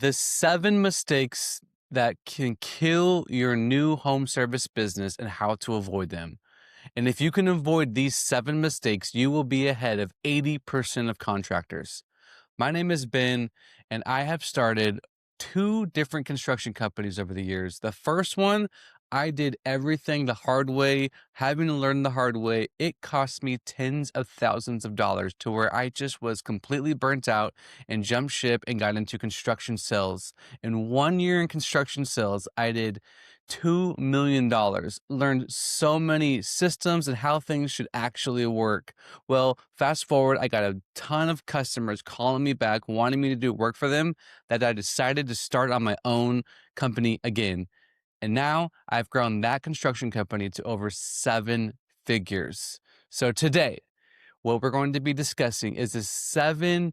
The 7 mistakes that can kill your new home service business and how to avoid them. And if you can avoid these 7 mistakes, you will be ahead of 80% of contractors. My name is Ben, and I have started 2 different construction companies over the years. The first one, I did everything the hard way, having to learn the hard way. It cost me tens of thousands of dollars to where I just was completely burnt out and jumped ship and got into construction sales. In 1 year in construction sales, I did $2 million, learned so many systems and how things should actually work. Well, fast forward, I got a ton of customers calling me back, wanting me to do work for them, that I decided to start on my own company again. And now I've grown that construction company to over 7 figures. So today, what we're going to be discussing is the 7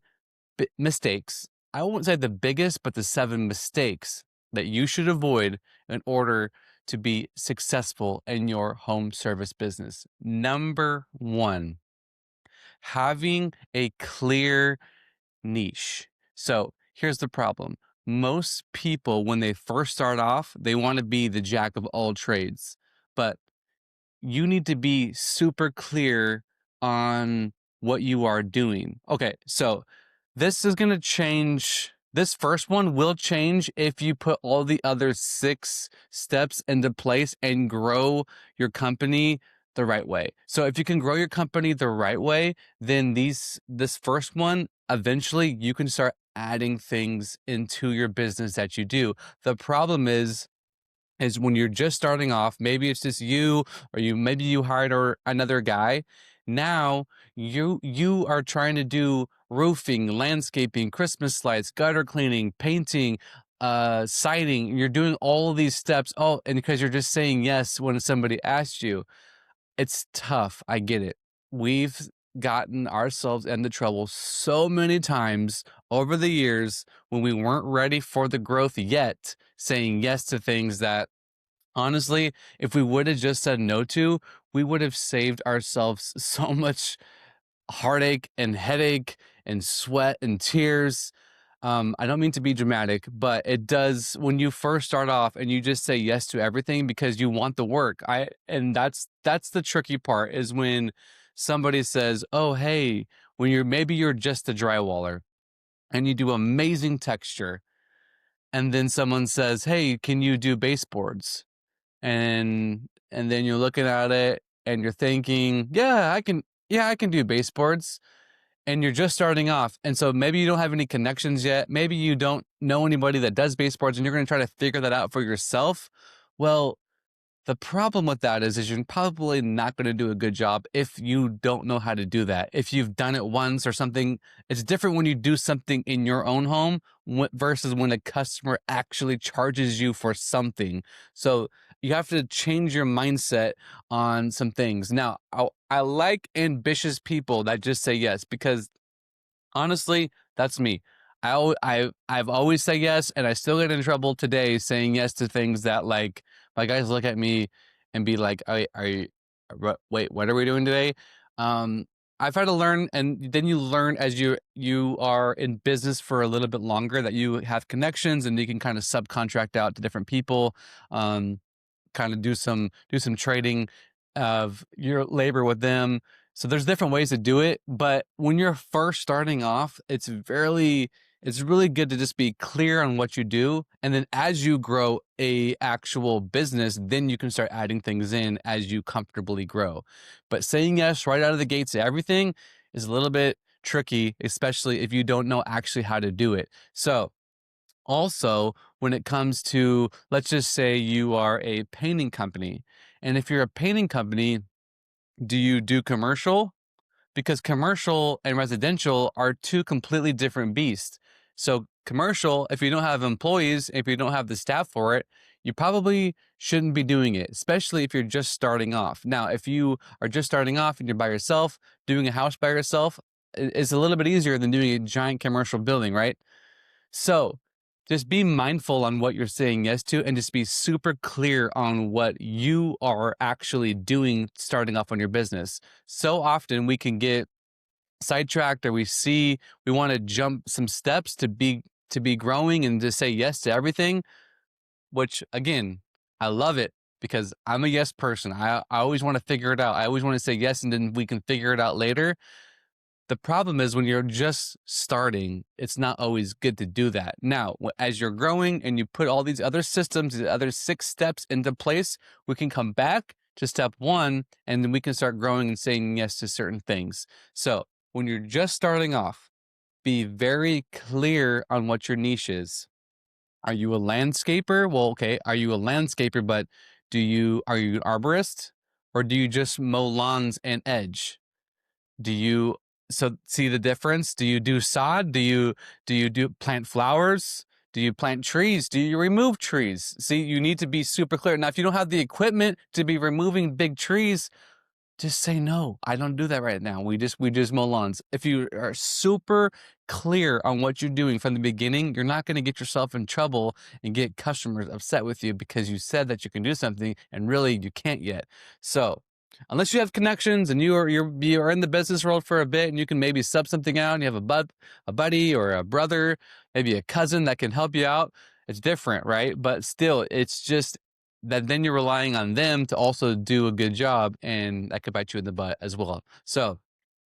mistakes. I won't say the biggest, but the 7 mistakes that you should avoid in order to be successful in your home service business. Number one, having a clear niche. So here's the problem. Most people, when they first start off, they want to be the jack of all trades, but you need to be super clear on what you are doing. Okay, so this is going to change. This first one will change if you put all the other 6 steps into place and grow your company the right way. So if you can grow your company the right way, then this first one, eventually you can start adding things into your business that you do. The problem is when you're just starting off, maybe it's just you, or maybe you hired another guy. Now you are trying to do roofing, landscaping, Christmas lights, gutter cleaning, painting, siding. You're doing all of these steps. Oh, and because you're just saying yes when somebody asks you, it's tough. I get it. We've gotten ourselves into trouble so many times over the years when we weren't ready for the growth yet, saying yes to things that honestly, if we would have just said no to, we would have saved ourselves so much heartache and headache and sweat and tears. I don't mean to be dramatic, but it does when you first start off and you just say yes to everything because you want the work. And that's the tricky part is when somebody says, "Oh, hey, when you're just a drywaller and you do amazing texture," and then someone says, "Hey, can you do baseboards?" And then you're looking at it and you're thinking, yeah, I can do baseboards. And you're just starting off. And so maybe you don't have any connections yet. Maybe you don't know anybody that does baseboards and you're going to try to figure that out for yourself. Well, the problem with that is you're probably not going to do a good job if you don't know how to do that. If you've done it once or something, it's different when you do something in your own home versus when a customer actually charges you for something. So you have to change your mindset on some things. Now, I like ambitious people that just say yes because honestly, that's me. I've always said yes, and I still get in trouble today saying yes to things that like my guys look at me and be like, Are you, wait, what are we doing today?" Um, I've had to learn, and then you learn as you are in business for a little bit longer that you have connections and you can kind of subcontract out to different people. Um, Kind of do some trading of your labor with them. So there's different ways to do it, but when you're first starting off, it's really good to just be clear on what you do, and then as you grow a actual business, then you can start adding things in as you comfortably grow. But saying yes right out of the gates to everything is a little bit tricky, especially if you don't know actually how to do it. So also, when it comes to, let's just say you are a painting company. And if you're a painting company, do you do commercial? Because commercial and residential are 2 completely different beasts. So, commercial, if you don't have employees, if you don't have the staff for it, you probably shouldn't be doing it, especially if you're just starting off. Now, if you are just starting off and you're by yourself, doing a house by yourself is a little bit easier than doing a giant commercial building, right? So just be mindful on what you're saying yes to and just be super clear on what you are actually doing starting off on your business. So often we can get sidetracked or we want to jump some steps to be to be growing and to say yes to everything, which again, I love it because I'm a yes person. I always want to figure it out. I always want to say yes and then we can figure it out later. The problem is when you're just starting, it's not always good to do that. Now, as you're growing and you put all these other systems, the other 6 steps into place, we can come back to step 1 and then we can start growing and saying yes to certain things. So when you're just starting off, be very clear on what your niche is. Are you a landscaper? Well, okay. Are you a landscaper, but are you an arborist or do you just mow lawns and edge? Do you see the difference? Do you do sod? Do you plant flowers? Do you plant trees? Do you remove trees? See, you need to be super clear. Now, if you don't have the equipment to be removing big trees, just say no. I don't do that right now. We just mow lawns. If you are super clear on what you're doing from the beginning, you're not going to get yourself in trouble and get customers upset with you because you said that you can do something and really you can't yet. So unless you have connections and you're in the business world for a bit and you can maybe sub something out and you have a buddy or a brother, maybe a cousin that can help you out, it's different, right? But still, it's just that then you're relying on them to also do a good job and that could bite you in the butt as well. So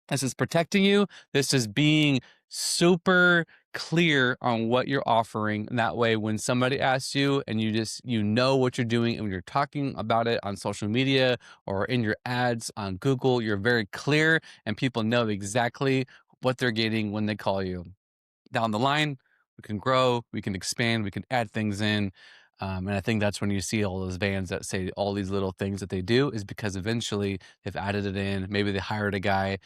this is protecting you. This is being super clear on what you're offering. And that way, when somebody asks you and you know what you're doing and when you're talking about it on social media or in your ads on Google, you're very clear and people know exactly what they're getting when they call you. Down the line, we can grow, we can expand, we can add things in. And I think that's when you see all those vans that say all these little things that they do is because eventually they've added it in. Maybe they hired a guy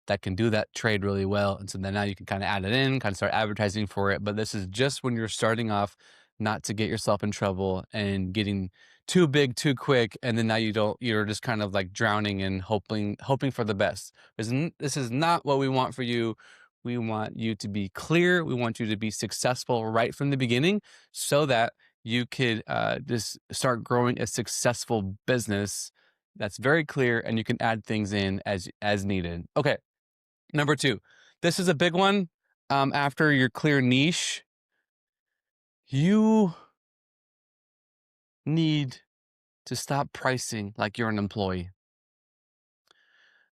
that can do that trade really well. And so then now you can kind of add it in, kind of start advertising for it. But this is just when you're starting off, not to get yourself in trouble and getting too big too quick. And then now you're just kind of like drowning and hoping for the best. This is not what we want for you. We want you to be clear. We want you to be successful right from the beginning so that you could just start growing a successful business that's very clear and you can add things in as needed. Okay, number 2. This is a big one. After your clear niche, you need to stop pricing like you're an employee.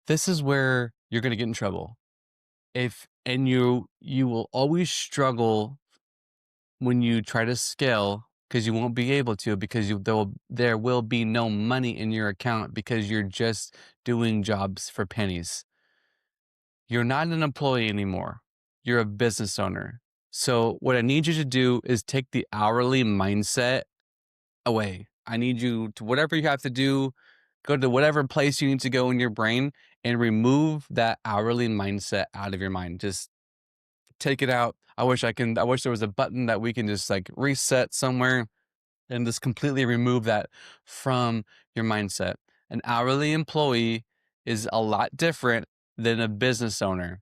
This is where you're going to get in trouble. You will always struggle when you try to scale because you won't be able to because there will be no money in your account because you're just doing jobs for pennies. You're not an employee anymore. You're a business owner. So what I need you to do is take the hourly mindset away. I need you to whatever you have to do, go to whatever place you need to go in your brain and remove that hourly mindset out of your mind. Just take it out. I wish there was a button that we can just like reset somewhere and just completely remove that from your mindset. An hourly employee is a lot different than a business owner.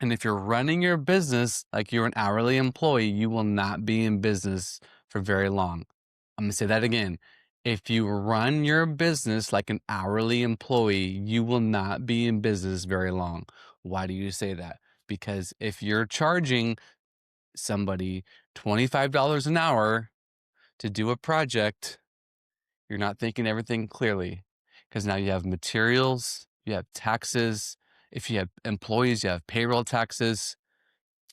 And if you're running your business like you're an hourly employee, you will not be in business for very long. I'm going to say that again. If you run your business like an hourly employee, you will not be in business very long. Why do you say that? Because if you're charging somebody $25 an hour to do a project, you're not thinking everything clearly because now you have materials, you have taxes. If you have employees, you have payroll taxes.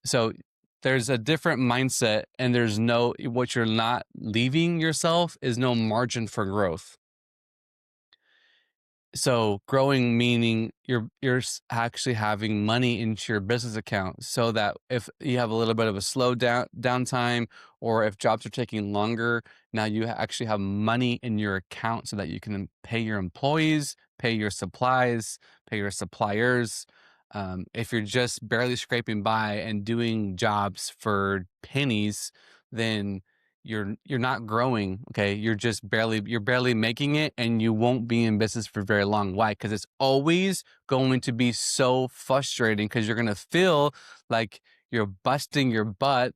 So there's a different mindset and what you're not leaving yourself is no margin for growth. So growing meaning you're actually having money into your business account so that if you have a little bit of a downtime or if jobs are taking longer, now you actually have money in your account so that you can pay your employees, pay your supplies, pay your suppliers. If you're just barely scraping by and doing jobs for pennies, then you're not growing. Okay, you're barely making it and you won't be in business for very long. Why? Because it's always going to be so frustrating because you're going to feel like you're busting your butt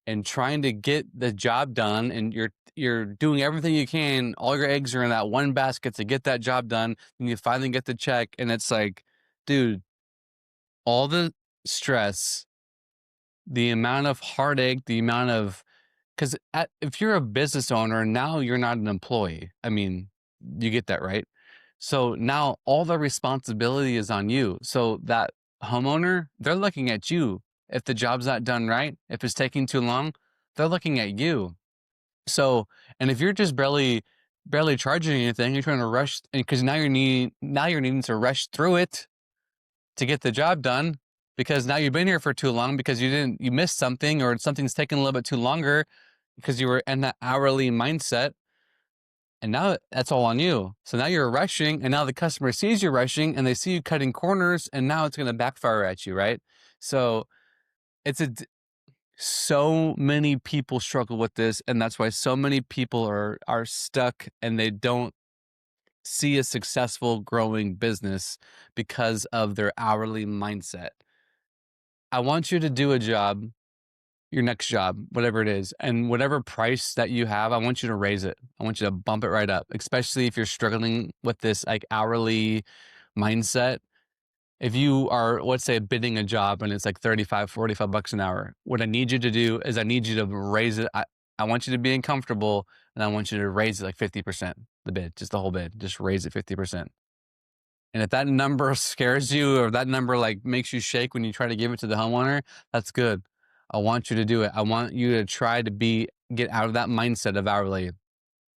and trying to get the job done and you're doing everything you can. All your eggs are in that one basket to get that job done. And you finally get the check and it's like, dude, all the stress the amount of heartache, the amount of, because if you're a business owner, now you're not an employee. I mean, you get that, right? So now all the responsibility is on you. So that homeowner, they're looking at you. If the job's not done right, if it's taking too long, they're looking at you. So, and if you're just barely charging anything, you're trying to rush, and because now you're needing to rush through it to get the job done, because now you've been here for too long because you missed something, or something's taking a little bit too longer because you were in that hourly mindset, and now that's all on you. So now you're rushing, and now the customer sees you rushing, and they see you cutting corners, and now it's going to backfire at you, right? So it's so many people struggle with this, and that's why so many people are stuck, and they don't see a successful growing business because of their hourly mindset. I want you to do a job, your next job, whatever it is, and whatever price that you have, I want you to raise it. I want you to bump it right up, especially if you're struggling with this like hourly mindset. If you are, let's say, bidding a job and it's like 35, 45 bucks an hour, what I need you to do is I need you to raise it. I want you to be uncomfortable, and I want you to raise it like 50%, the bid, just the whole bid, just raise it 50%. And if that number scares you, or that number like makes you shake when you try to give it to the homeowner, that's good. I want you to do it. I want you to try to get out of that mindset of hourly.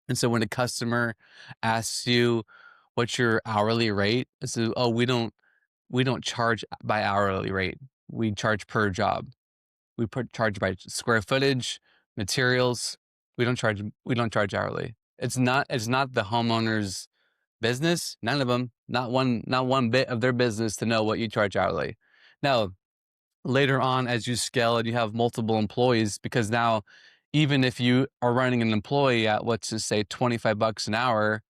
And so when a customer asks you what's your hourly rate, it's, oh, we don't charge by hourly rate. We charge per job. Charge by square footage, materials. We don't charge hourly. It's not the homeowner's business. None of them. Not one bit of their business to know what you charge hourly. Now, later on, as you scale and you have multiple employees, because now, even if you are running an employee at, let's just say, 25 bucks an hour,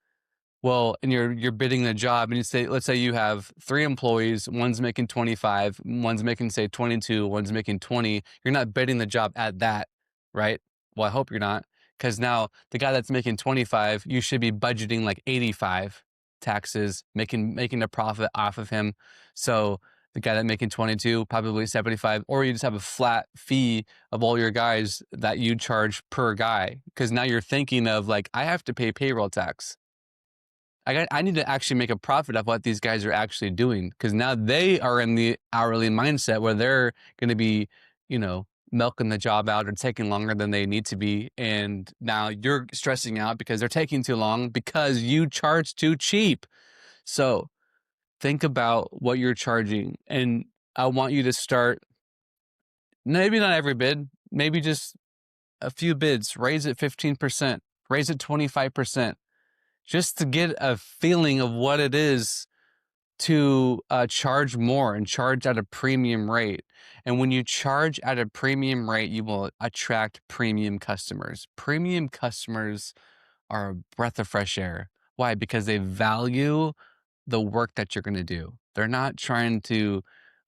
well, and you're bidding the job, and let's say you have 3 employees, one's making 25, one's making, say, 22, one's making 20. You're not bidding the job at that, right? Well, I hope you're not, because now the guy that's making 25, you should be budgeting like 85 taxes, making a profit off of him. So the guy that making 22, probably 75, or you just have a flat fee of all your guys that you charge per guy, because now you're thinking of like, I have to pay payroll tax. I need to actually make a profit of what these guys are actually doing, because now they are in the hourly mindset where they're going to be, milking the job out or taking longer than they need to be. And now you're stressing out because they're taking too long because you charge too cheap. So think about what you're charging. And I want you to start, maybe not every bid, maybe just a few bids, raise it 15%, raise it 25%. Just to get a feeling of what it is to charge more and charge at a premium rate. And when you charge at a premium rate, you will attract premium customers. Premium customers are a breath of fresh air. Why? Because they value the work that you're going to do. They're not trying to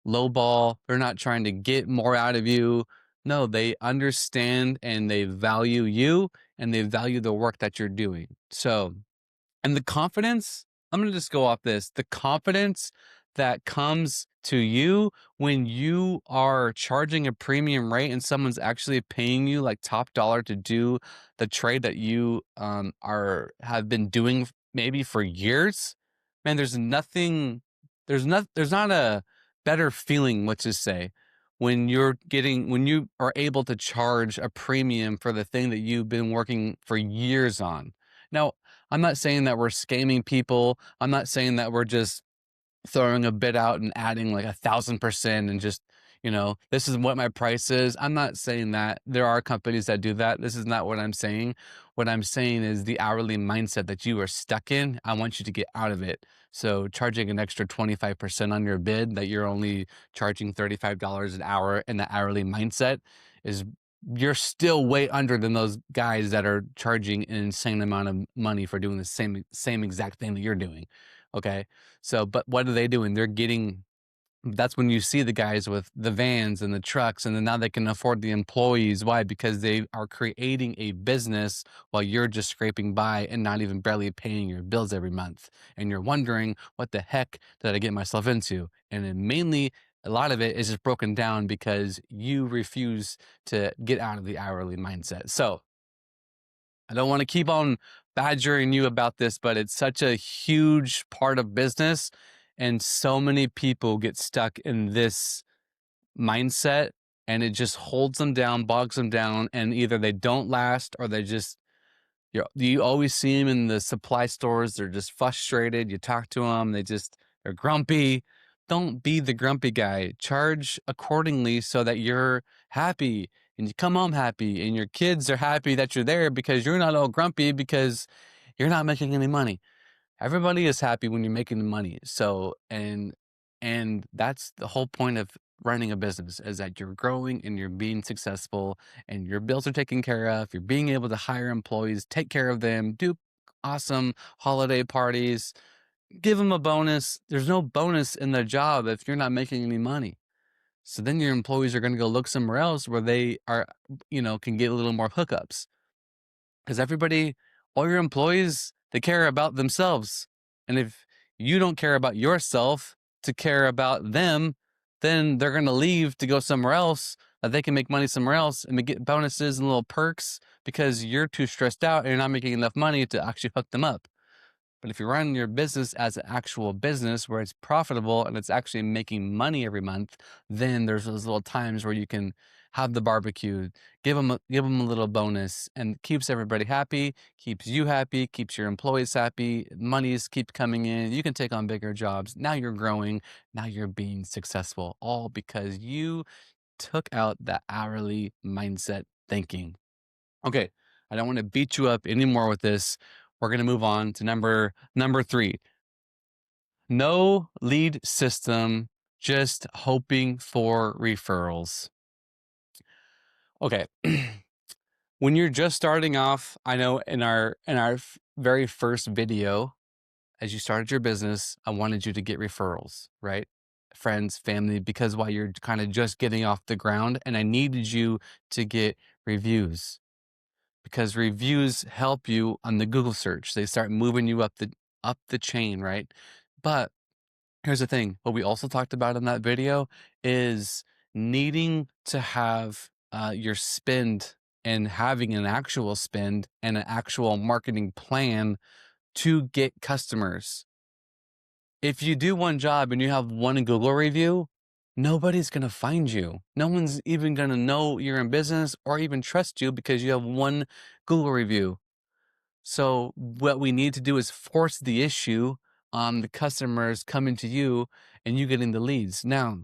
lowball. They're not trying to get more out of you. No, they understand and they value you, and they value the work that you're doing. So, and the confidence, I'm going to just go off this. The confidence that comes to you when you are charging a premium rate and someone's actually paying you like top dollar to do the trade that you have been doing maybe for years. Man, there's not a better feeling, let's just say, when you are able to charge a premium for the thing that you've been working for years on. Now, I'm not saying that we're scamming people. I'm not saying that we're just throwing a bid out and adding like 1,000% and just, this is what my price is. I'm not saying that. There are companies that do that. This is not what I'm saying. What I'm saying is the hourly mindset that you are stuck in, I want you to get out of it. So charging an extra 25% on your bid, that you're only charging $35 an hour in the hourly mindset, is, you're still way under than those guys that are charging an insane amount of money for doing the same exact thing that you're doing. Okay. So, but what are they doing? That's when you see the guys with the vans and the trucks, and then now they can afford the employees. Why? Because they are creating a business while you're just scraping by and not even barely paying your bills every month. And you're wondering, what the heck did I get myself into? And it mainly A lot of it is just broken down because you refuse to get out of the hourly mindset. So I don't want to keep on badgering you about this, but it's such a huge part of business. And so many people get stuck in this mindset, and it just holds them down, bogs them down. And either they don't last or they just, you always see them in the supply stores. They're just frustrated. You talk to them, they're grumpy. Don't be the grumpy guy. Charge accordingly so that you're happy and you come home happy and your kids are happy that you're there because you're not all grumpy because you're not making any money. Everybody is happy when you're making the money. So, and that's the whole point of running a business, is that you're growing and you're being successful and your bills are taken care of. You're being able to hire employees, take care of them, do awesome holiday parties, give them a bonus. There's no bonus in the job if you're not making any money. So then your employees are going to go look somewhere else where they are, can get a little more hookups. Because all your employees, they care about themselves. And if you don't care about yourself to care about them, then they're going to leave to go somewhere else that they can make money somewhere else and get bonuses and little perks because you're too stressed out and you're not making enough money to actually hook them up. But if you run your business as an actual business where it's profitable and it's actually making money every month, then there's those little times where you can have the barbecue, give them a little bonus, and keeps everybody happy, keeps you happy, keeps your employees happy. Monies keep coming in. You can take on bigger jobs. Now you're growing. Now you're being successful, all because you took out that hourly mindset thinking. Okay, I don't want to beat you up anymore with this. We're going to move on to number 3. No lead system, just hoping for referrals. Okay. When you're just starting off, I know in our very first video, as you started your business, I wanted you to get referrals, right? Friends, family, because while you're kind of just getting off the ground, and I needed you to get reviews, because reviews help you on the Google search. They start moving you up the chain, right? But here's the thing. What we also talked about in that video is needing to have your spend and having an actual spend and an actual marketing plan to get customers. If you do one job and you have one Google review, nobody's going to find you. No one's even going to know you're in business or even trust you because you have one Google review. So what we need to do is force the issue on the customers coming to you and you getting the leads. Now,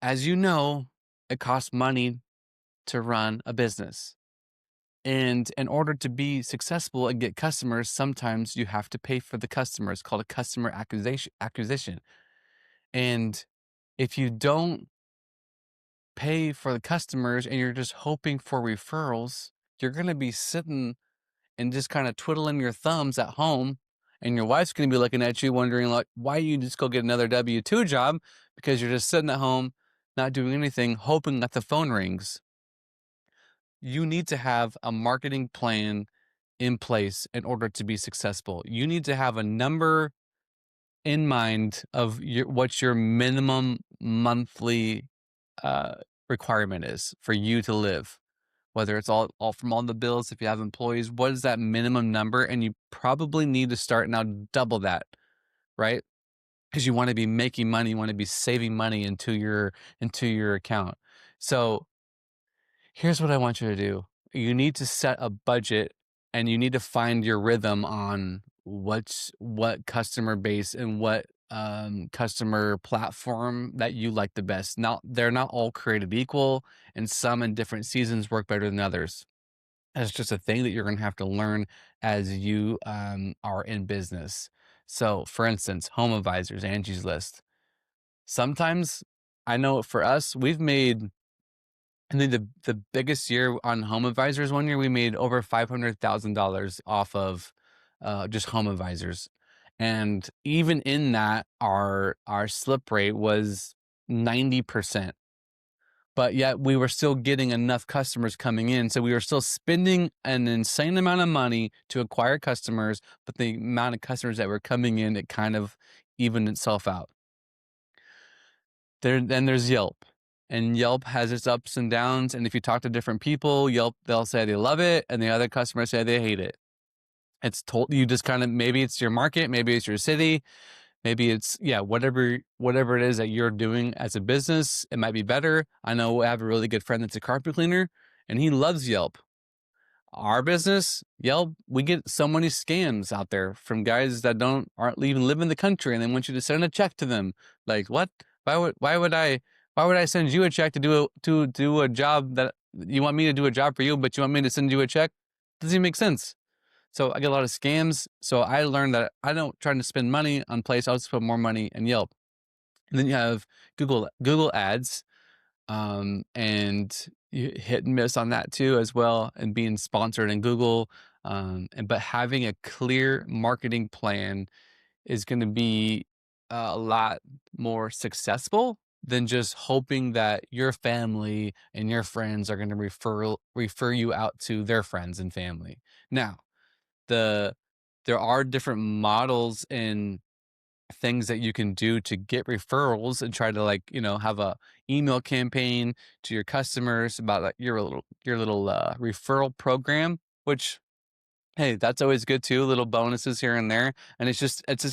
as you know, it costs money to run a business. And in order to be successful and get customers, sometimes you have to pay for the customer. It's called a customer acquisition. And if you don't pay for the customers and you're just hoping for referrals, you're going to be sitting and just kind of twiddling your thumbs at home. And your wife's going to be looking at you wondering, like, why you just go get another W-2 job? Because you're just sitting at home, not doing anything, hoping that the phone rings. You need to have a marketing plan in place in order to be successful. You need to have a number in mind of what your minimum monthly uh, requirement is for you to live. Whether it's all from all the bills, if you have employees, what is that minimum number? And you probably need to start now double that, right? Because you want to be making money, you want to be saving money into your account. So here's what I want you to do. You need to set a budget and you need to find your rhythm on what customer base and what customer platform that you like the best. Now, they're not all created equal, and some in different seasons work better than others. That's just a thing that you're going to have to learn as you are in business. So, for instance, Home Advisors, Angie's List. Sometimes I know for us, we've made, I think the biggest year on Home Advisors, one year we made over $500,000 off of just Home Advisors, and even in that, our slip rate was 90%. But yet we were still getting enough customers coming in, so we were still spending an insane amount of money to acquire customers, but the amount of customers that were coming in, it kind of evened itself out. Then there's Yelp. And Yelp has its ups and downs. And if you talk to different people, Yelp, they'll say they love it, and the other customers say they hate it. It's told you just kind of, maybe it's your market, maybe it's your city, maybe it's, yeah, whatever it is that you're doing as a business, it might be better. I know I have a really good friend that's a carpet cleaner, and he loves Yelp. Our business, Yelp, we get so many scams out there from guys that aren't even live in the country, and they want you to send a check to them. Like, what? Why would I send you a check to do a job that you want me to do a job for you, but you want me to send you a check? Doesn't even make sense. So I get a lot of scams. So I learned that I don't try to spend money on place. I'll just put more money in Yelp. And then you have Google Ads, and you hit and miss on that too as well, and being sponsored in Google. But having a clear marketing plan is going to be a lot more successful than just hoping that your family and your friends are going to refer you out to their friends and family. Now, there are different models and things that you can do to get referrals, and try to, like, have a email campaign to your customers about, like, your little referral program, which, hey, that's always good too, little bonuses here and there. And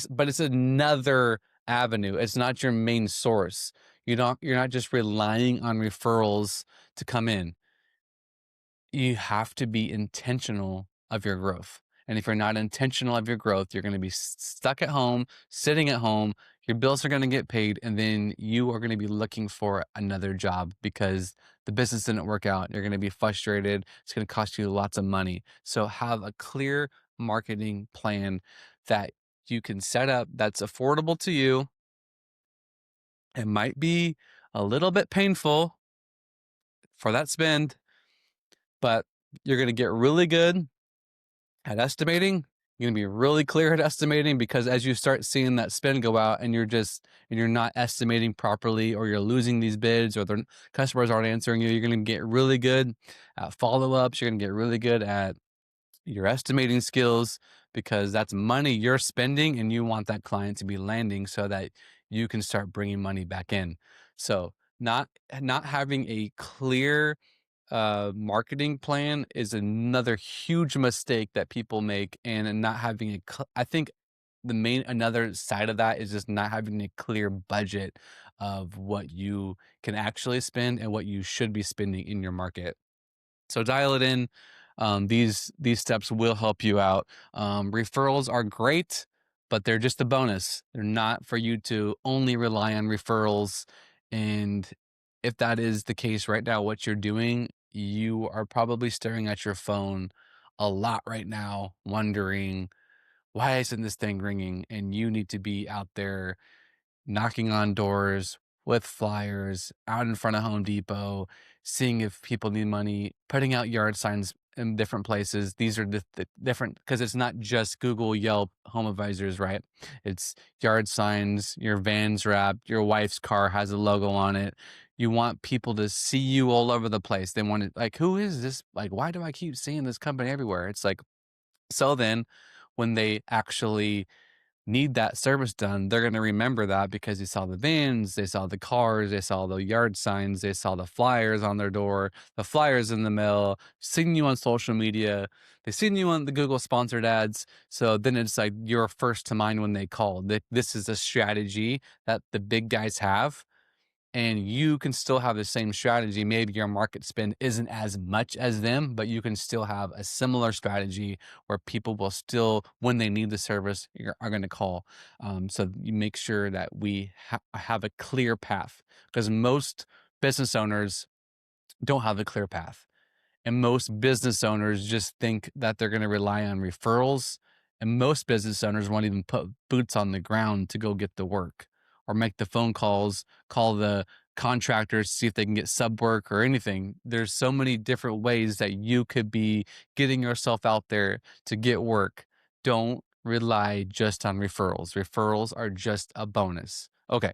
but it's another avenue. It's not your main source. You're not just relying on referrals to come in. You have to be intentional of your growth. And if you're not intentional of your growth, you're going to be stuck at home, sitting at home. Your bills are going to get paid, and then you are going to be looking for another job because the business didn't work out. You're going to be frustrated. It's going to cost you lots of money. So have a clear marketing plan that you can set up that's affordable to you. It might be a little bit painful for that spend, but you're going to get really good at estimating. You're going to be really clear at estimating, because as you start seeing that spend go out, and you're not estimating properly, or you're losing these bids, or the customers aren't answering you, you're going to get really good at follow-ups. You're going to get really good at your estimating skills, because that's money you're spending, and you want that client to be landing so that you can start bringing money back in. So not having a clear marketing plan is another huge mistake that people make, and not having I think another side of that is just not having a clear budget of what you can actually spend and what you should be spending in your market. So dial it in. These steps will help you out. Referrals are great, but they're just a bonus. They're not for you to only rely on referrals. And if that is the case right now, what you're doing, you are probably staring at your phone a lot right now, wondering, why isn't this thing ringing? And you need to be out there knocking on doors with flyers out in front of Home Depot, seeing if people need money, putting out yard signs in different places. These are the different, because it's not just Google, Yelp, Home Advisors, right? It's yard signs, your van's wrapped, your wife's car has a logo on it. You want people to see you all over the place. They want to, like, who is this? Like, why do I keep seeing this company everywhere? It's like, so then when they actually need that service done, they're going to remember that because they saw the vans, they saw the cars, they saw the yard signs, they saw the flyers on their door, the flyers in the mail, seen you on social media, they seen you on the Google sponsored ads. So then it's like you're first to mind when they call. This is a strategy that the big guys have, and you can still have the same strategy. Maybe your market spend isn't as much as them, but you can still have a similar strategy where people will still, when they need the service, are going to call. So you make sure that we have a clear path, because most business owners don't have a clear path. And most business owners just think that they're going to rely on referrals. And most business owners won't even put boots on the ground to go get the work, or make the phone calls, call the contractors, see if they can get sub work or anything. There's so many different ways that you could be getting yourself out there to get work. Don't rely just on referrals. Referrals are just a bonus. Okay,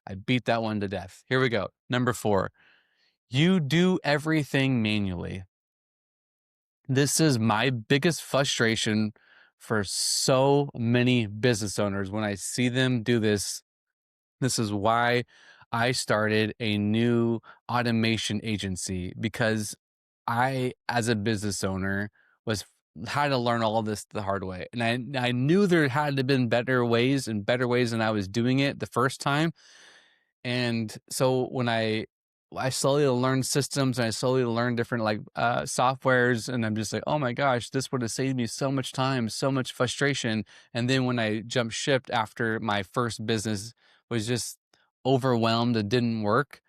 I beat that one to death. Here we go. Number 4, you do everything manually. This is my biggest frustration for so many business owners when I see them do this. This is why I started a new automation agency because I, as a business owner, was had to learn all this the hard way. And I knew there had to have been better ways and better ways than I was doing it the first time. And so when I slowly learned systems and I slowly learned different like softwares, and I'm just like, oh my gosh, this would have saved me so much time, so much frustration. And then when I jumped ship after my first business was just overwhelmed and didn't work,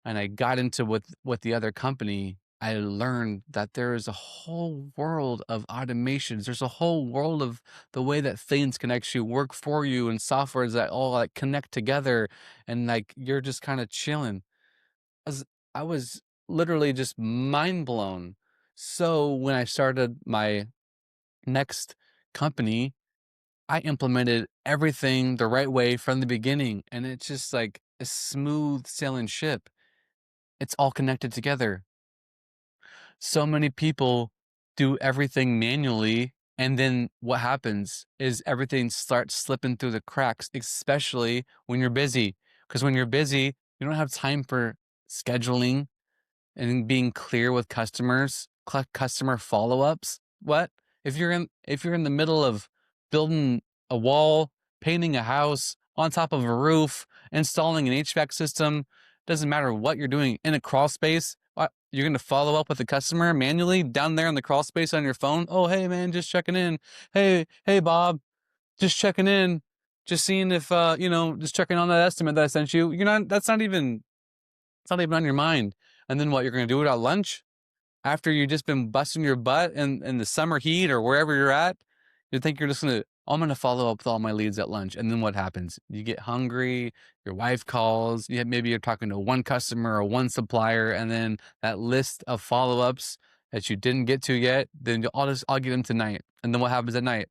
and I got into with the other company, I learned that there is a whole world of automations. There's a whole world of the way that things can actually work for you and softwares that all like connect together, and like you're just kind of chilling. As I was literally just mind blown. So when I started my next company, I implemented everything the right way from the beginning, and it's just like a smooth sailing ship. It's all connected together. So many people do everything manually, and then what happens is everything starts slipping through the cracks, especially when you're busy. Because when you're busy, you don't have time for scheduling and being clear with customers, customer follow-ups. What? If you're in the middle of building a wall, painting a house, on top of a roof, installing an HVAC system, doesn't matter what you're doing in a crawl space, what, you're going to follow up with the customer manually down there in the crawl space on your phone? Oh, hey man, just checking in. Hey Bob, just checking in. Just seeing if just checking on that estimate that I sent you. You're not that's not even it's not even on your mind. And then what? You're going to do it at lunch after you've just been busting your butt in the summer heat or wherever you're at. You think you're just going to, oh, I'm going to follow up with all my leads at lunch. And then what happens? You get hungry. Your wife calls. Maybe you're talking to one customer or one supplier. And then that list of follow ups that you didn't get to yet, then I'll get them tonight. And then what happens at night?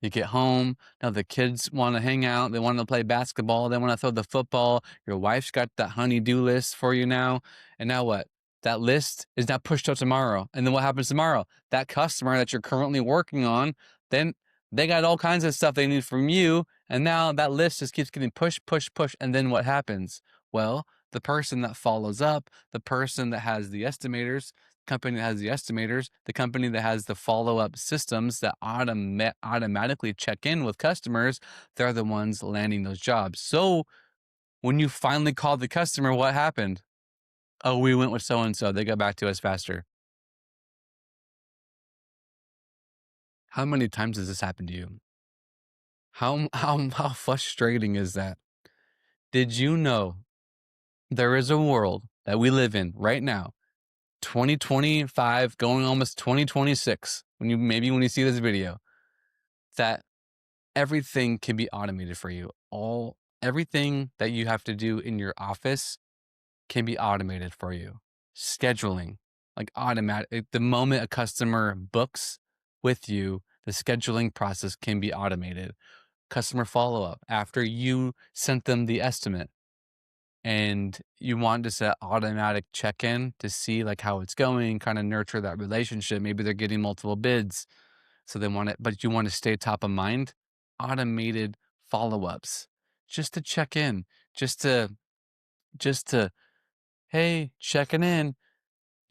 You get home, now the kids want to hang out, they want to play basketball, they want to throw the football. Your wife's got that honey-do list for you now. And now what? That list is now pushed till tomorrow. And then what happens tomorrow? That customer that you're currently working on, then they got all kinds of stuff they need from you. And now that list just keeps getting pushed, pushed, pushed. And then what happens? Well, the person that follows up, the person that has the estimators, company that has the estimators, the company that has the follow-up systems that automatically check in with customers, they're the ones landing those jobs. So when you finally called the customer, what happened? Oh, we went with so-and-so. They got back to us faster. How many times has this happened to you? How frustrating is that? Did you know there is a world that we live in right now, 2025, going almost 2026, when you see this video, that everything can be automated for you. Everything that you have to do in your office can be automated for you. Scheduling, like automatic. The moment a customer books with you, the scheduling process can be automated. Customer follow up after you sent them the estimate and you want to set automatic check in to see like how it's going, kind of nurture that relationship. Maybe they're getting multiple bids, so they want it, but you want to stay top of mind. Automated follow-ups, just to check in, just to, hey, checking in.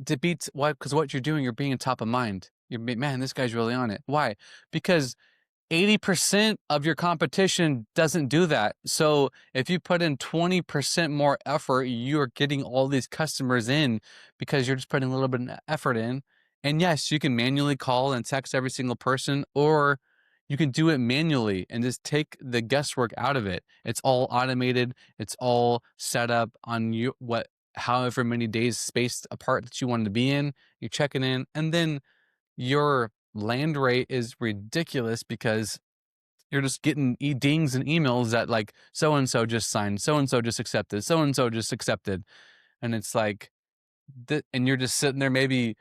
To beat why? Because what you're doing, you're being top of mind. Man, this guy's really on it. Why? Because 80% of your competition doesn't do that. So if you put in 20% more effort, you're getting all these customers in because you're just putting a little bit of effort in. And yes, you can manually call and text every single person, or you can do it manually and just take the guesswork out of it. It's all automated. It's all set up on you, however many days spaced apart that you wanted to be in. You're checking in, and then your land rate is ridiculous because you're just getting dings and emails that like so and so just signed, so and so just accepted, so and so just accepted, and it's like, and you're just sitting there maybe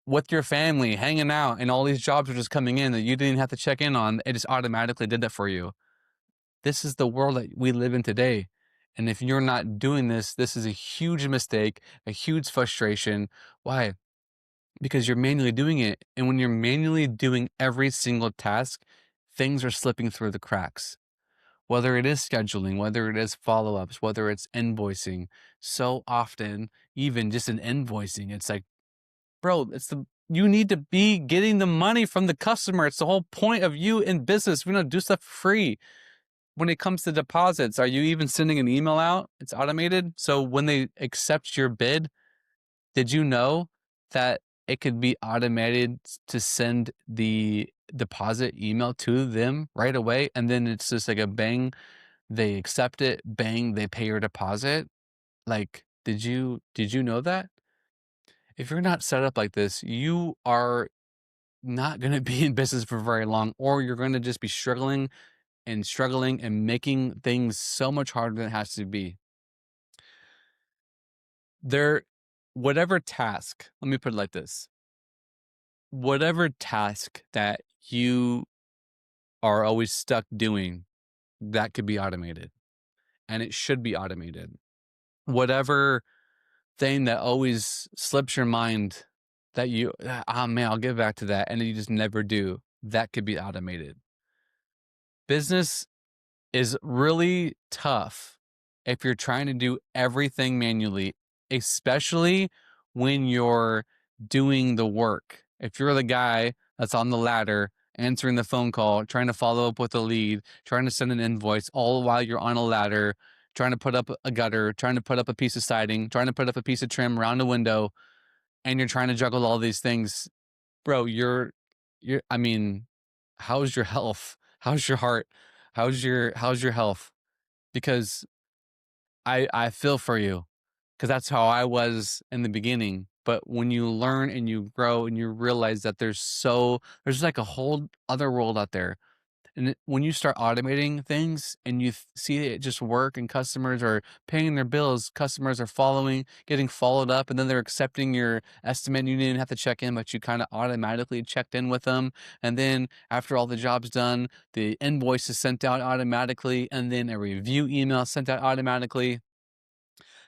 with your family hanging out, and all these jobs are just coming in that you didn't have to check in on. It just automatically did that for you. This is the world that we live in today. And if you're not doing this, this is a huge mistake, a huge frustration. Why? Because you're manually doing it. And when you're manually doing every single task, things are slipping through the cracks. whether it is scheduling, whether it is follow-ups, whether it's invoicing. So often, even just in invoicing, it's like, bro, you need to be getting the money from the customer. It's the whole point of you in business. We don't do stuff for free. When it comes to deposits, are you even sending an email out? It's automated. So when they accept your bid, did you know that it could be automated to send the deposit email to them right away? And then it's just like a bang, they accept it, bang, they pay your deposit. Like, did you know that? If you're not set up like this, you are not going to be in business for very long, or you're going to just be struggling and struggling and making things so much harder than it has to be. There, whatever task, let me put it like this. Whatever task that you are always stuck doing, that could be automated, and it should be automated. Whatever thing that always slips your mind that you, oh man, I'll get back to that, and you just never do, that could be automated. Business is really tough if you're trying to do everything manually, especially when you're doing the work. If you're the guy that's on the ladder, answering the phone call, trying to follow up with a lead, trying to send an invoice, all while you're on a ladder, trying to put up a gutter, trying to put up a piece of siding, trying to put up a piece of trim around a window, and you're trying to juggle all these things, bro, I mean, how's your health? How's your heart? How's your health? Because I feel for you, because that's how I was in the beginning. But when you learn and you grow and you realize that there's like a whole other world out there. And when you start automating things and you see it just work, and customers are paying their bills, customers are getting followed up, and then they're accepting your estimate. You didn't have to check in, but you kind of automatically checked in with them. And then after all the job's done, the invoice is sent out automatically, and then a review email sent out automatically.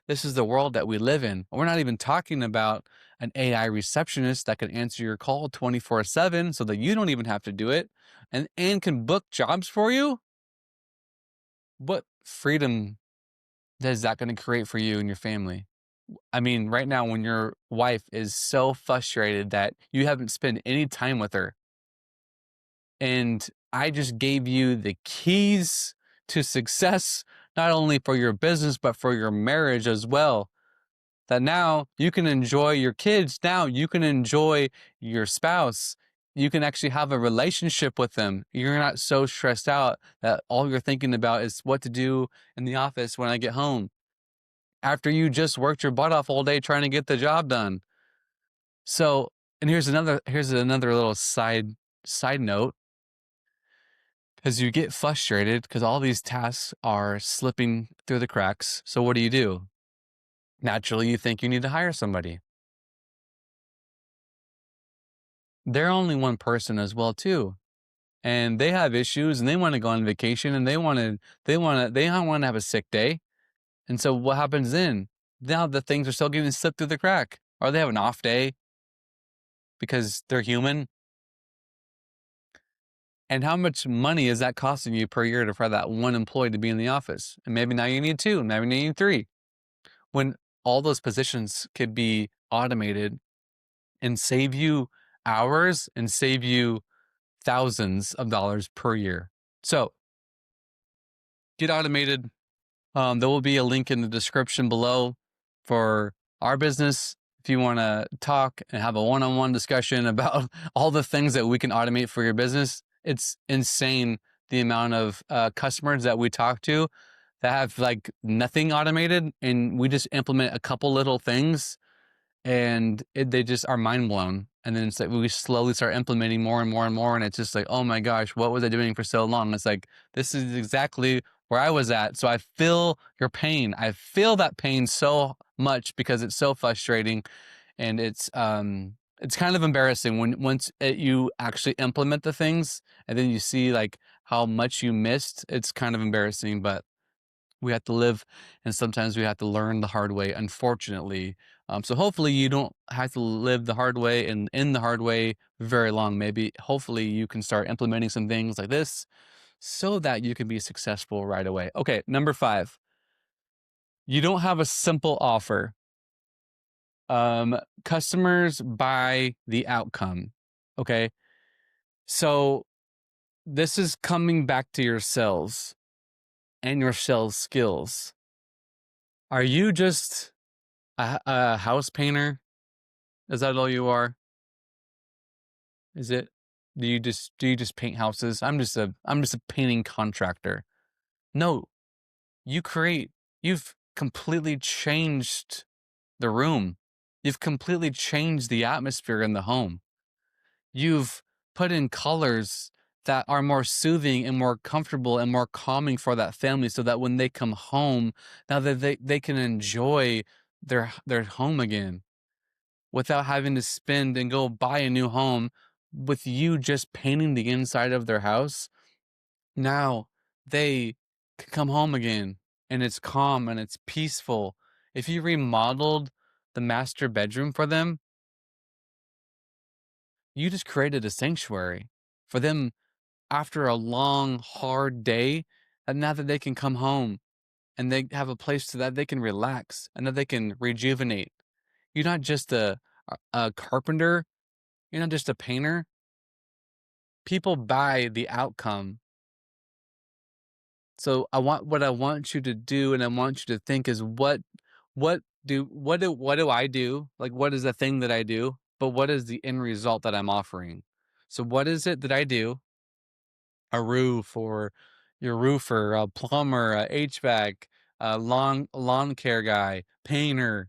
This is the world that we live in. We're not even talking about an AI receptionist that can answer your call 24/7 so that you don't even have to do it, and can book jobs for you. What freedom is that going to create for you and your family? I mean, right now, when your wife is so frustrated that you haven't spent any time with her, and I just gave you the keys to success, not only for your business, but for your marriage as well. That now you can enjoy your kids. Now you can enjoy your spouse. You can actually have a relationship with them. You're not so stressed out that all you're thinking about is what to do in the office when I get home, after you just worked your butt off all day trying to get the job done. So, and here's another little side note. As you get frustrated because all these tasks are slipping through the cracks, so what do? Naturally, you think you need to hire somebody. They're only one person as well too, and they have issues, and they want to go on vacation, and they want to have a sick day. And so what happens then? Now the things are still getting slipped through the crack, or they have an off day because they're human. And how much money is that costing you per year for that one employee to be in the office? And maybe now you need two, maybe you need three, when all those positions could be automated and save you hours and save you thousands of dollars per year. So get automated. There will be a link in the description below for our business. If you want to talk and have a one-on-one discussion about all the things that we can automate for your business, it's insane the amount of customers that we talk to that have like nothing automated, and we just implement a couple little things, and they just are mind blown. And then it's like we slowly start implementing more and more and more, and it's just like, oh my gosh, what was I doing for so long? It's like, this is exactly where I was at. So I feel your pain. I feel that pain so much because it's so frustrating, and it's kind of embarrassing when you actually implement the things, and then you see like how much you missed. It's kind of embarrassing, but we have to live, and sometimes we have to learn the hard way, unfortunately. So hopefully you don't have to live the hard way and in the hard way very long. Maybe hopefully you can start implementing some things like this so that you can be successful right away. Okay, number 5, you don't have a simple offer. Customers buy the outcome. Okay. So this is coming back to your sales and your sales skills. Are you just a house painter? Is that all you are? Is it? Do you just paint houses? I'm just a painting contractor. No, you create. You've completely changed the room. You've completely changed the atmosphere in the home. You've put in colors that are more soothing and more comfortable and more calming for that family, so that when they come home, now that they can enjoy their home again without having to spend and go buy a new home. With you just painting the inside of their house, now they can come home again and it's calm and it's peaceful. If you remodeled the master bedroom for them, you just created a sanctuary for them after a long, hard day. And now that they can come home and they have a place so that they can relax and that they can rejuvenate. You're not just a carpenter, you're not just a painter. People buy the outcome. So what I want you to do and I want you to think is what do I do? Like, what is the thing that I do? But what is the end result that I'm offering? So what is it that I do? A roof, or your roofer, a plumber, a HVAC, a lawn care guy, painter.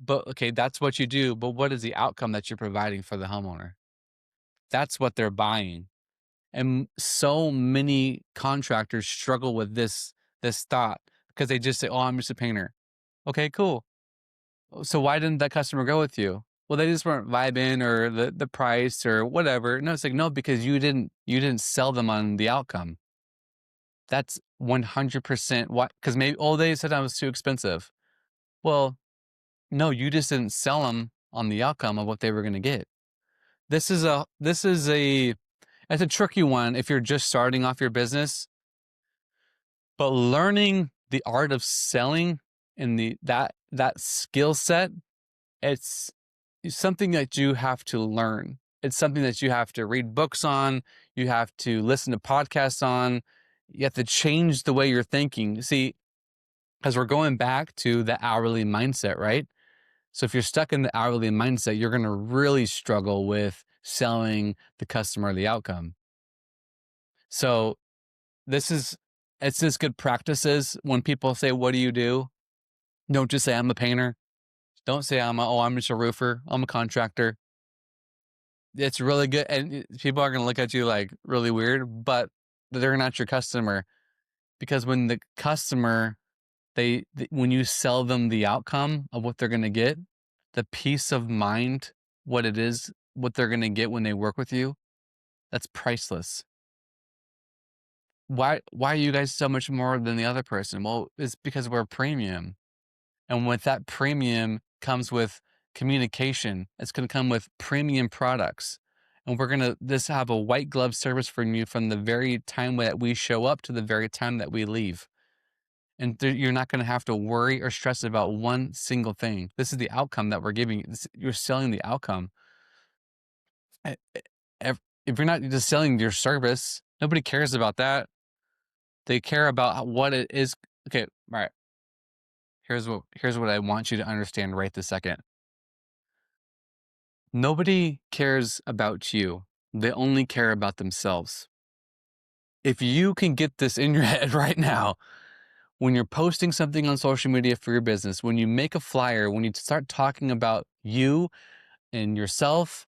But okay, that's what you do. But what is the outcome that you're providing for the homeowner? That's what they're buying. And so many contractors struggle with this thought because they just say, "Oh, I'm just a painter." Okay, cool. So why didn't that customer go with you? Well, they just weren't vibing, or the price or whatever. No, it's like, no, because you didn't sell them on the outcome. That's 100% what, because maybe, oh, they said I was too expensive. Well, no, you just didn't sell them on the outcome of what they were going to get. This is a it's a tricky one if you're just starting off your business, but learning the art of selling and that skill set, it's something that you have to learn. It's something that you have to read books on, you have to listen to podcasts on, you have to change the way you're thinking. See, because we're going back to the hourly mindset, right? So if you're stuck in the hourly mindset, you're going to really struggle with selling the customer the outcome. So this is it's just good practices. When people say, "What do you do?" Don't just say, "I'm a painter." Don't say, I'm just a roofer. I'm a contractor." It's really good, and people are going to look at you like really weird, but they're not your customer. Because when the customer, when you sell them the outcome of what they're going to get, the peace of mind, what it is, what they're going to get when they work with you, that's priceless. Why are you guys so much more than the other person? Well, it's because we're premium. And with that premium comes with communication. It's going to come with premium products. And we're going to just have a white glove service from you from the very time that we show up to the very time that we leave. And you're not going to have to worry or stress about one single thing. This is the outcome that we're giving you. You're selling the outcome. Eh, eh, if you're not just selling your service, nobody cares about that. They care about what it is. Okay, all right. Here's what I want you to understand right this second. Nobody cares about you. They only care about themselves. If you can get this in your head right now, when you're posting something on social media for your business, when you make a flyer, when you start talking about you and yourself,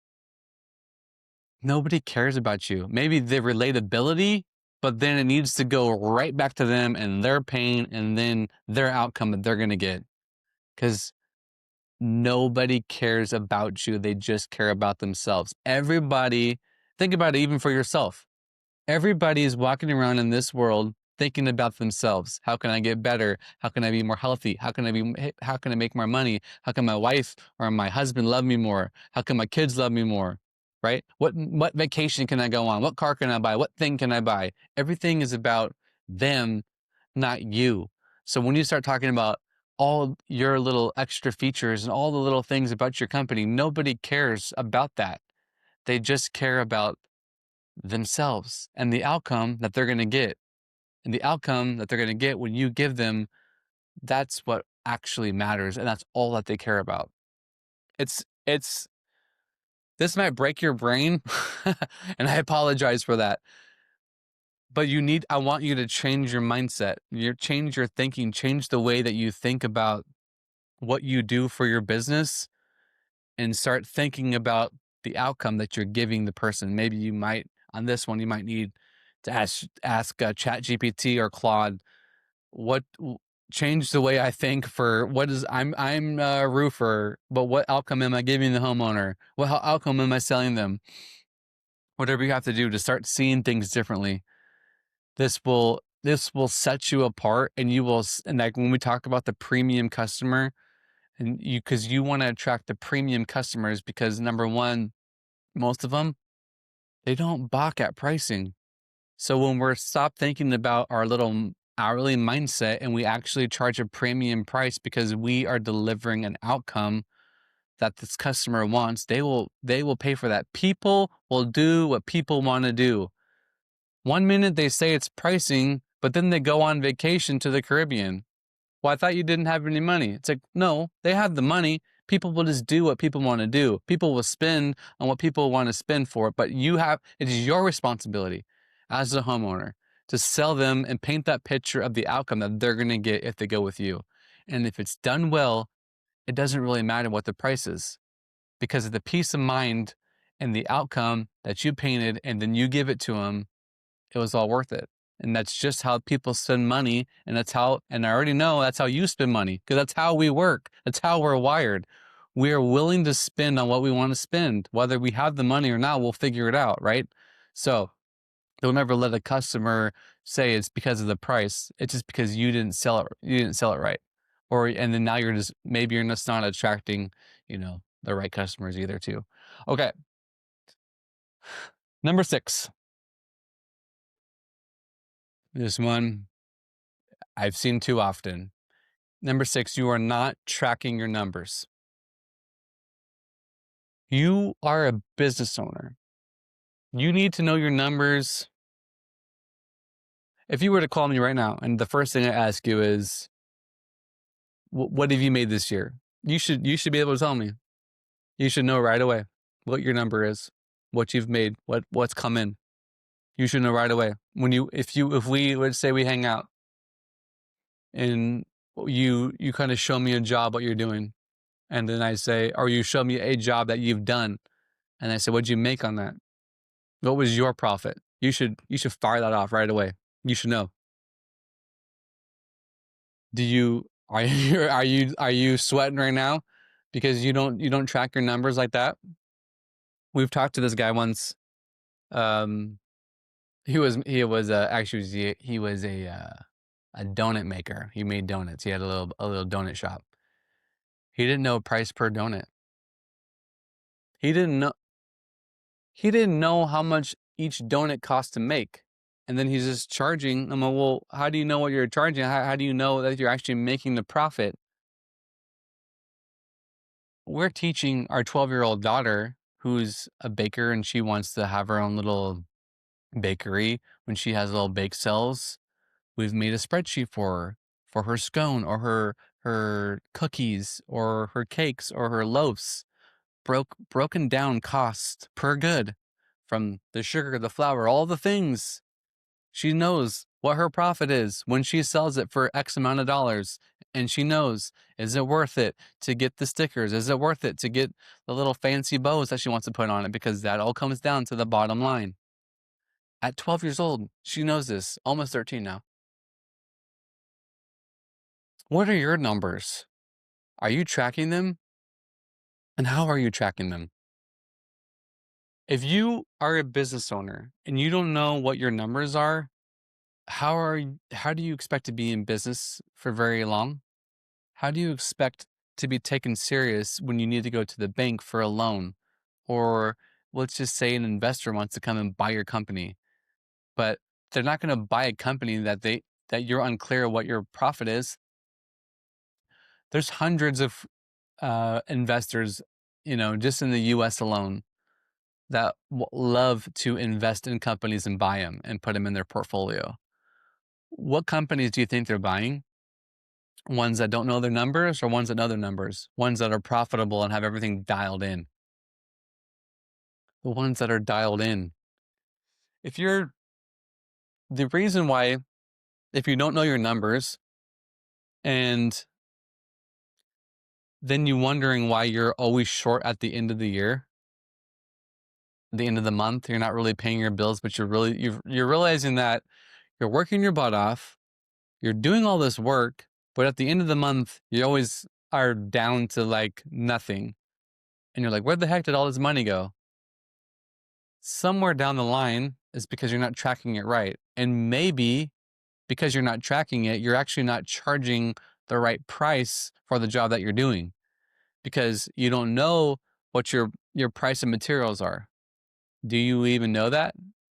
nobody cares about you. Maybe the relatability, but then it needs to go right back to them and their pain and then their outcome that they're going to get. Because nobody cares about you. They just care about themselves. Everybody, think about it even for yourself. Everybody is walking around in this world thinking about themselves. How can I get better? How can I be more healthy? How can I make more money? How can my wife or my husband love me more? How can my kids love me more? right? What vacation can I go on? What car can I buy? What thing can I buy? Everything is about them, not you. So when you start talking about all your little extra features and all the little things about your company, nobody cares about that. They just care about themselves and the outcome that they're going to get. And the outcome that they're going to get when you give them, that's what actually matters. And that's all that they care about. It's this might break your brain, and I apologize for that. But I want you to change your mindset, change your thinking, change the way that you think about what you do for your business, and start thinking about the outcome that you're giving the person. Maybe you might, on this one, you might need to ask ChatGPT or Claude, what change the way I think for what is I'm a roofer, but what outcome am I giving the homeowner? What outcome am I selling them? Whatever you have to do to start seeing things differently. This will set you apart, and and like when we talk about the premium customer, and because you want to attract the premium customers, because number one, most of them, they don't balk at pricing. So when we're stop thinking about our little hourly mindset and we actually charge a premium price because we are delivering an outcome that this customer wants, they will pay for that. People will do what people want to do. One minute they say it's pricing, but then they go on vacation to the Caribbean. Well, I thought you didn't have any money. It's like, no, they have the money. People will just do what people want to do. People will spend on what people want to spend for it, but it is your responsibility as a homeowner to sell them and paint that picture of the outcome that they're going to get if they go with you. And if it's done well, it doesn't really matter what the price is, because of the peace of mind and the outcome that you painted, and then you give it to them, it was all worth it. And that's just how people spend money. And and I already know that's how you spend money, because that's how we work. That's how we're wired. We are willing to spend on what we want to spend. Whether we have the money or not, we'll figure it out, right? So don't ever let a customer say it's because of the price. It's just because you didn't sell it. You didn't sell it right. And then now maybe you're just not attracting, the right customers either too. Okay. Number 6. This one I've seen too often. Number 6, you are not tracking your numbers. You are a business owner. You need to know your numbers. If you were to call me right now and the first thing I ask you is, what have you made this year? You should be able to tell me. You should know right away what your number is, what you've made, what's come in. You should know right away. If we would say we hang out and you kind of show me a job, what you're doing. And then I say, or you show me a job that you've done. And I say, what'd you make on that? What was your profit? You should fire that off right away. You should know. Are you sweating right now because you don't track your numbers like that? We've talked to this guy once. He was actually he was a donut maker. He made donuts. He had a little donut shop. He didn't know price per donut. He didn't know how much each donut cost to make. And then he's just charging. I'm like, well, how do you know what you're charging? How do you know that you're actually making the profit? We're teaching our 12-year-old daughter, who's a baker, and she wants to have her own little bakery. When she has little bake sales, we've made a spreadsheet for her scone or her cookies or her cakes or her loaves, broken down cost per good, from the sugar, the flour, all the things. She knows what her profit is when she sells it for X amount of dollars. And she knows, is it worth it to get the stickers? Is it worth it to get the little fancy bows that she wants to put on it? Because that all comes down to the bottom line. At 12 years old, she knows this, almost 13 now. What are your numbers? Are you tracking them? And how are you tracking them? If you are a business owner and you don't know what your numbers are, how do you expect to be in business for very long? How do you expect to be taken serious when you need to go to the bank for a loan, or let's just say an investor wants to come and buy your company, but they're not going to buy a company that you're unclear what your profit is. There's hundreds of investors, just in the US alone that love to invest in companies and buy them and put them in their portfolio. What companies do you think they're buying? Ones that don't know their numbers or ones that know their numbers? Ones that are profitable and have everything dialed in? The ones that are dialed in. If you're the reason why, if you don't know your numbers and then you wondering why you're always short at the end of the year, the end of the month, you're not really paying your bills, but you're realizing that you're working your butt off, you're doing all this work, but at the end of the month, you always are down to like nothing. And you're like, where the heck did all this money go? Somewhere down the line is because you're not tracking it right. And maybe because you're not tracking it, you're actually not charging the right price for the job that you're doing because you don't know what your price of materials are. Do you even know that?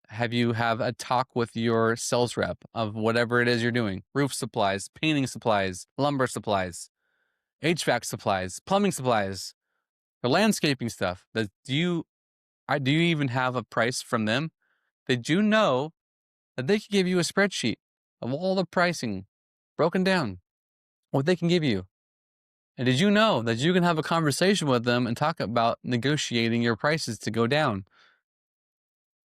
Have you have a talk with your sales rep of whatever it is you're doing? Roof supplies, painting supplies, lumber supplies, HVAC supplies, plumbing supplies, or landscaping stuff. Do you even have a price from them? Did you know that they can give you a spreadsheet of all the pricing broken down, what they can give you? And did you know that you can have a conversation with them and talk about negotiating your prices to go down?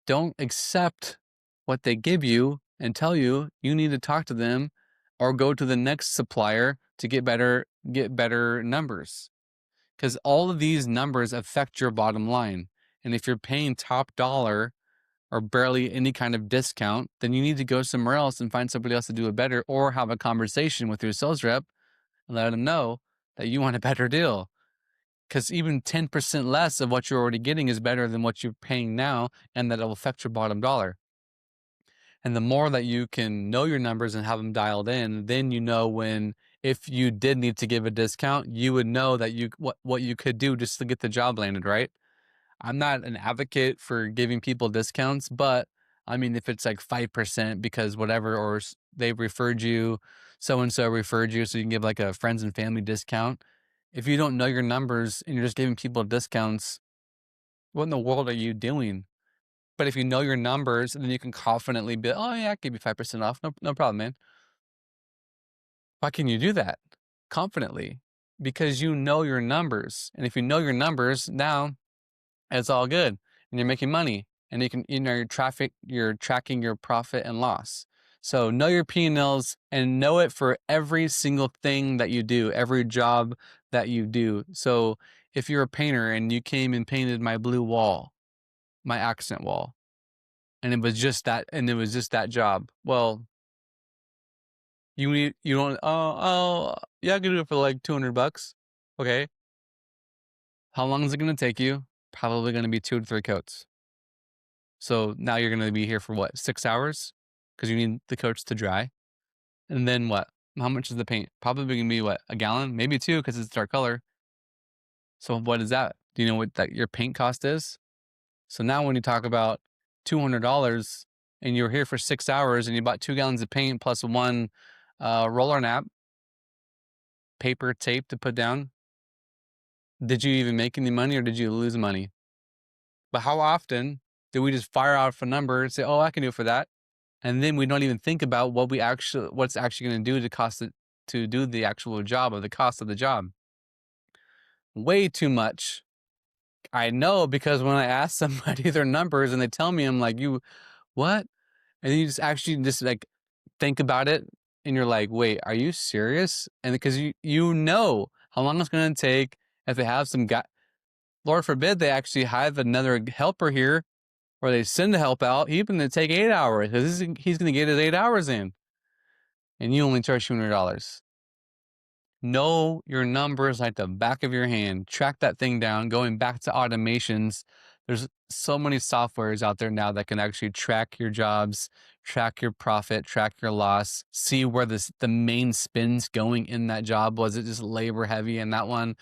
Don't accept what they give you and tell you need to talk to them or go to the next supplier to get better numbers. Because all of these numbers affect your bottom line. And if you're paying top dollar or barely any kind of discount, then you need to go somewhere else and find somebody else to do it better, or have a conversation with your sales rep and let them know that you want a better deal. Because even 10% less of what you're already getting is better than what you're paying now, and that will affect your bottom dollar. And the more that you can know your numbers and have them dialed in, then when, if you did need to give a discount, you would know that what you could do just to get the job landed, right? I'm not an advocate for giving people discounts, but I mean, if it's like 5% because whatever, or they referred you, so and so referred you, so you can give like a friends and family discount. If you don't know your numbers and you're just giving people discounts, what in the world are you doing? But if you know your numbers, then you can confidently be, oh yeah, I give you 5% off. No problem, man. Why can you do that confidently? Because you know your numbers. And if you know your numbers, now it's all good and you're making money, and you're tracking your profit and loss. So know your P&Ls and know it for every single thing that you do, every job that you do. So if you're a painter and you came and painted my blue wall, my accent wall, and it was just that job. Well, you don't, yeah, I can do it for like $200. Okay. How long is it going to take you? Probably going to be 2 to 3 coats. So now you're going to be here for what, 6 hours? Because you need the coats to dry. And then what? How much is the paint? Probably going to be what, a gallon? Maybe 2 because it's dark color. So what is that? Do you know what that your paint cost is? So now when you talk about $200 and you're here for 6 hours and you bought 2 gallons of paint plus one roller nap, paper tape to put down, did you even make any money or did you lose money? But how often do we just fire out a number and say, oh, I can do it for that? And then we don't even think about what's actually going to do to do the actual job, or the cost of the job. Way too much. I know, because when I ask somebody their numbers and they tell me, I'm like, you what? And then you just actually just like think about it and you're like, wait, are you serious? And because you know how long it's going to take. If they have some guy, Lord forbid, they actually have another helper here, or they send the help out, even to take 8 hours because he's going to get his 8 hours in, and you only charge $200. Know your numbers like the back of your hand. Track that thing down. Going back to automations, there's so many softwares out there now that can actually track your jobs, track your profit, track your loss, see where the main spin's going in that job. Was it just labor heavy in that one?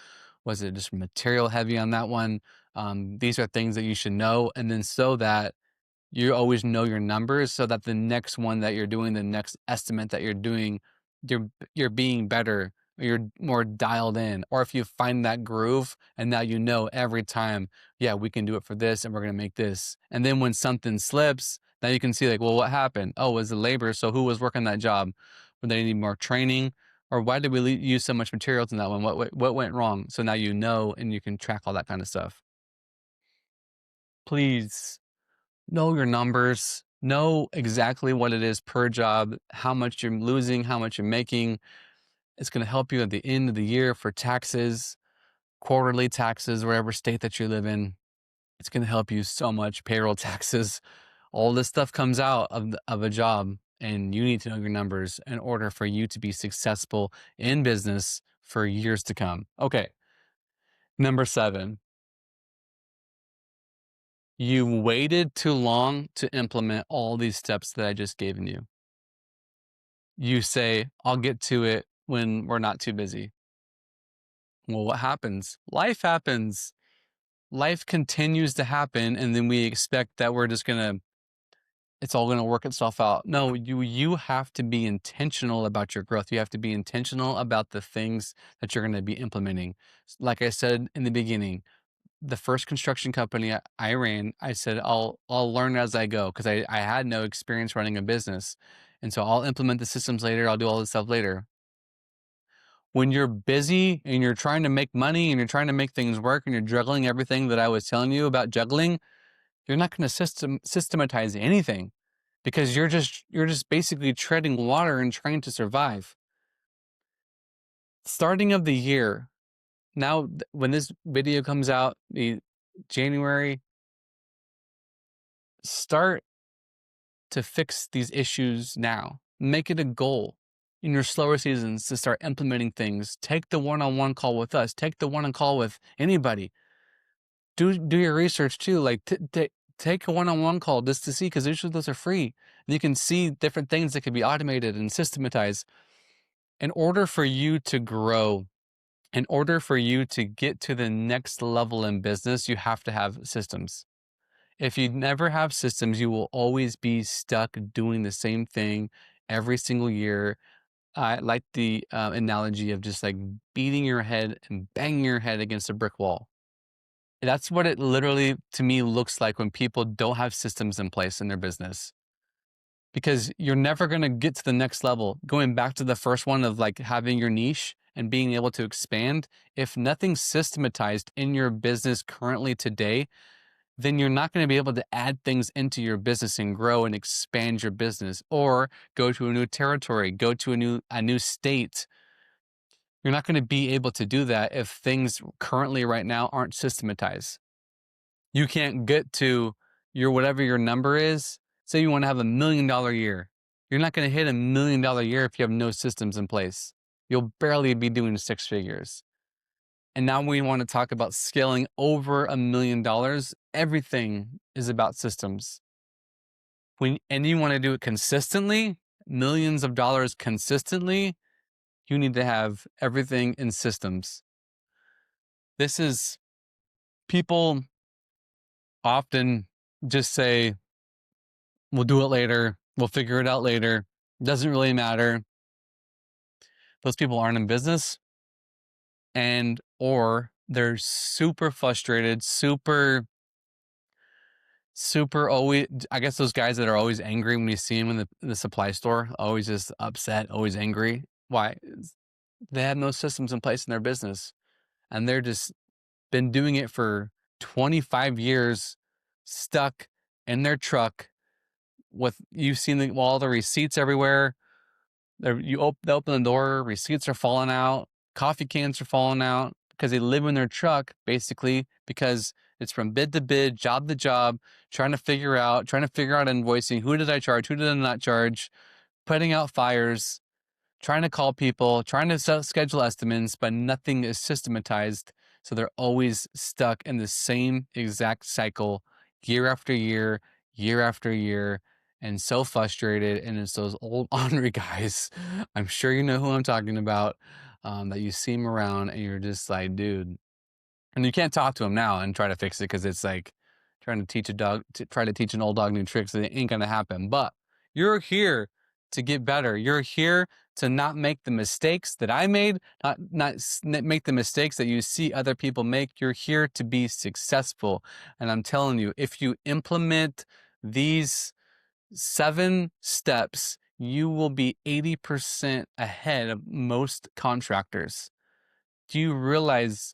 Was it just material heavy on that one? These are things that you should know. And then so that you always know your numbers so that the next one that you're doing, the next estimate that you're doing, you're being better, you're more dialed in. Or if you find that groove and now you know every time, yeah, we can do it for this and we're gonna make this. And then when something slips, now you can see like, well, what happened? Oh, it was the labor. So who was working that job? Were they need more training? Or why did we use so much materials in that one? What went wrong? So now you know and you can track all that kind of stuff. Please know your numbers, know exactly what it is per job, how much you're losing, how much you're making. It's going to help you at the end of the year for taxes, quarterly taxes, wherever state that you live in. It's going to help you so much. Payroll taxes, all this stuff comes out of a job, and you need to know your numbers in order for you to be successful in business for years to come. Okay. Number 7, you waited too long to implement all these steps that I just given you. You say, I'll get to it when we're not too busy. Well, what happens? Life happens. Life continues to happen. And then we expect that we're just going to, it's all going to work itself out. No, you have to be intentional about your growth. You have to be intentional about the things that you're going to be implementing. Like I said in the beginning, the first construction company I ran, I said, I'll learn as I go because I had no experience running a business. And so I'll implement the systems later. I'll do all this stuff later. When you're busy and you're trying to make money and you're trying to make things work and you're juggling everything that I was telling you about juggling, you're not going to systematize anything because you're just basically treading water and trying to survive. Starting of the year, now when this video comes out, the January, start to fix these issues now. Make it a goal in your slower seasons to start implementing things. Take the one-on-one call with us. Take the one-on-one call with anybody. Do your research too. Like take a one-on-one call just to see, because usually those are free. And you can see different things that can be automated and systematized. In order for you to grow, in order for you to get to the next level in business, you have to have systems. If you never have systems, you will always be stuck doing the same thing every single year. I like the analogy of just like beating your head and banging your head against a brick wall. That's what it literally, to me, looks like when people don't have systems in place in their business. Because you're never going to get to the next level. Going back to the first one of like having your niche and being able to expand, if nothing's systematized in your business currently today, then you're not going to be able to add things into your business and grow and expand your business, or go to a new territory, go to a new state. You're not going to be able to do that if things currently right now aren't systematized. You can't get to your whatever your number is. Say you want to have $1 million year. You're not going to hit $1 million year if you have no systems in place. You'll barely be doing 6 figures. And now we want to talk about scaling over $1 million. Everything is about systems. And you want to do it consistently, millions of dollars consistently, you need to have everything in systems. This is, people often just say, we'll do it later, we'll figure it out later. Doesn't really matter. Those people aren't in business, and or they're super frustrated, super always, I guess those guys that are always angry when you see them in the supply store, always just upset, always angry. Why? They have no systems in place in their business, and they're just been doing it for 25 years, stuck in their truck with, you've seen all the receipts everywhere. They open the door, receipts are falling out, coffee cans are falling out because they live in their truck, basically, because it's from bid to bid, job to job, trying to figure out invoicing. Who did I charge? Who did I not charge? Putting out fires, trying to call people, trying to schedule estimates, but nothing is systematized. So they're always stuck in the same exact cycle year after year, year after year, and so frustrated. And it's those old ornery guys. I'm sure you know who I'm talking about, that you see them around and you're just like, dude, And you can't talk to them now and try to fix it because it's like trying to teach a dog to try to teach an old dog new tricks. It ain't gonna happen. But you're here to get better. You're here to not make the mistakes that I made, not make the mistakes that you see other people make. You're here to be successful. And I'm telling you, if you implement these 7 steps, you will be 80% ahead of most contractors. Do you realize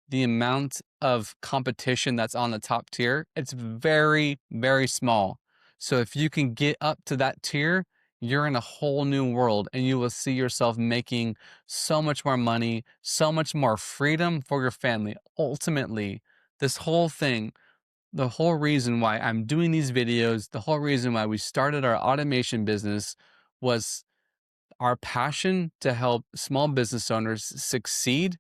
the amount of competition that's on the top tier? It's very, very small. So if you can get up to that tier, you're in a whole new world and you will see yourself making so much more money, so much more freedom for your family. Ultimately, this whole thing, the whole reason why I'm doing these videos, the whole reason why we started our automation business was our passion to help small business owners succeed.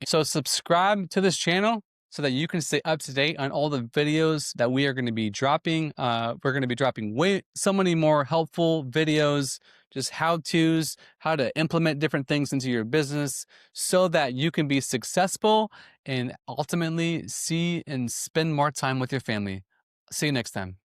So subscribe to this channel so that you can stay up to date on all the videos that we are going to be dropping. We're going to be dropping so many more helpful videos, just how-tos, how to implement different things into your business so that you can be successful and ultimately see and spend more time with your family. See you next time.